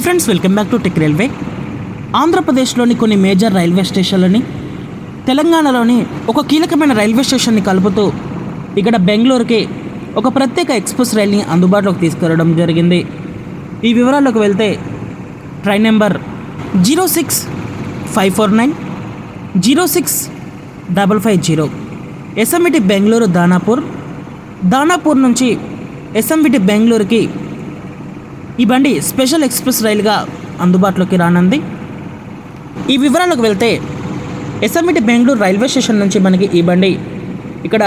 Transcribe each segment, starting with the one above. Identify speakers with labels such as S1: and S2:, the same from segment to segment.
S1: Hi friends, welcome back to tech railway. ఆంధ్రప్రదేశ్లోని కొన్ని major railway స్టేషన్లని తెలంగాణలోని ఒక కీలకమైన రైల్వే స్టేషన్ని కలుపుతూ ఇక్కడ బెంగళూరుకి ఒక ప్రత్యేక ఎక్స్ప్రెస్ రైల్ని అందుబాటులోకి తీసుకురావడం జరిగింది. ఈ వివరాల్లోకి వెళ్తే train number 06549 06550 SMVT Bengaluru Danapur నుంచి ఎస్ఎంవిటి బెంగళూరుకి ఈ బండి స్పెషల్ ఎక్స్ప్రెస్ రైలుగా అందుబాటులోకి రానుంది. ఈ వివరాలకు వెళ్తే ఎస్ఎంవిటి బెంగళూరు రైల్వే స్టేషన్ నుంచి మనకి ఈ బండి ఇక్కడ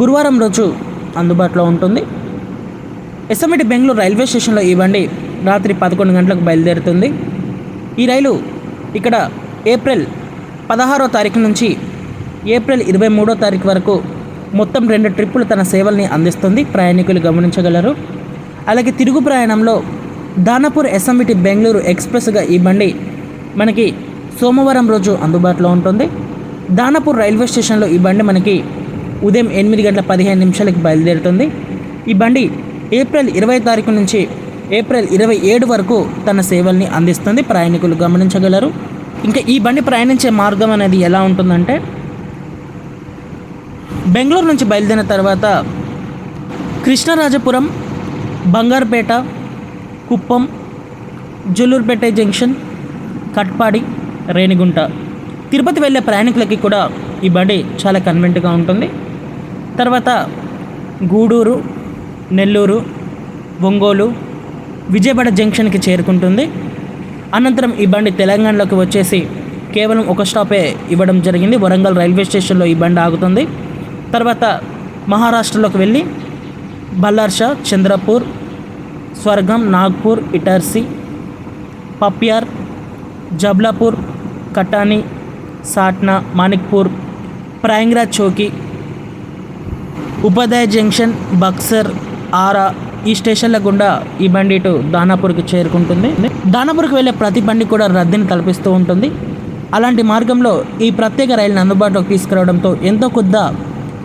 S1: గురువారం రోజు అందుబాటులో ఉంటుంది. ఎస్ఎంవిటి బెంగళూరు రైల్వే స్టేషన్లో ఈ బండి రాత్రి 11 గంటలకు బయలుదేరుతుంది. ఈ రైలు ఇక్కడ ఏప్రిల్ 16వ తారీఖు నుంచి ఏప్రిల్ 23వ తారీఖు వరకు మొత్తం 2 ట్రిప్పులు తన సేవల్ని అందిస్తుంది. ప్రయాణికులు గమనించగలరు. అలాగే తిరుగు ప్రయాణంలో దానాపూర్ ఎస్ఎంవిటి బెంగళూరు ఎక్స్ప్రెస్గా ఈ బండి మనకి సోమవారం రోజు అందుబాటులో ఉంటుంది. దానాపూర్ రైల్వే స్టేషన్లో ఈ బండి మనకి ఉదయం 8:15 బయలుదేరుతుంది. ఈ బండి ఏప్రిల్ 20 తారీఖు నుంచి ఏప్రిల్ 27 వరకు తన సేవల్ని అందిస్తుంది. ప్రయాణికులు గమనించగలరు. ఇంకా ఈ బండి ప్రయాణించే మార్గం అనేది ఎలా ఉంటుందంటే, బెంగళూరు నుంచి బయలుదేరిన తర్వాత కృష్ణరాజపురం, బంగారుపేట, కుప్పం, జుల్లూరుపేట జంక్షన్, కట్పాడి, రేణిగుంట, తిరుపతి వెళ్ళే ప్రయాణికులకి కూడా ఈ బండి చాలా కన్వీనియంట్గా ఉంటుంది. తర్వాత గూడూరు, నెల్లూరు, ఒంగోలు, విజయవాడ జంక్షన్కి చేరుకుంటుంది. అనంతరం ఈ బండి తెలంగాణలోకి వచ్చేసి కేవలం ఒక స్టాపే ఇవ్వడం జరిగింది. వరంగల్ రైల్వే స్టేషన్లో ఈ బండి ఆగుతుంది. తర్వాత మహారాష్ట్రలోకి వెళ్ళి బల్లార్షా, చంద్రపూర్, స్వర్గం, నాగ్పూర్, ఇటార్సీ, పప్యార్, జబ్లాపూర్, కటాని, సాట్నా, మానిక్పూర్, ప్రయాగ్రాజ్ చౌకీ, ఉపాధ్యాయ జంక్షన్, బక్సర్, ఆరా ఈ స్టేషన్ల గుండా ఈ బండి ఇటు దానాపూర్కి చేరుకుంటుంది. దానాపూర్కి వెళ్ళే ప్రతి బండి కూడా రద్దీని కల్పిస్తూ ఉంటుంది. అలాంటి మార్గంలో ఈ ప్రత్యేక రైలుని అందుబాటులోకి తీసుకురావడంతో ఎంతో కొద్ద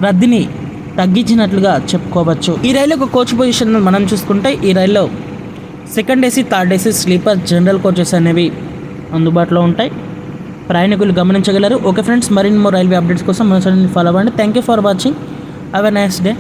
S1: రద్దీని తగ్గించినట్లుగా చెప్పుకోవచ్చు. ఈ రైలు ఒక కోచ్ పొజిషన్ మనం చూసుకుంటే ఈ రైల్లో second AC, third AC, sleeper, general coaches అనేవి అందుబాటులో ఉంటాయి. ప్రయాణికులు గమనించగలరు. ఓకే ఫ్రెండ్స్, మరిన్ని రైల్వే అప్డేట్స్ కోసం మన ఛానల్ని ఫాలో అవ్వండి. Thank you for watching. Have a nice day.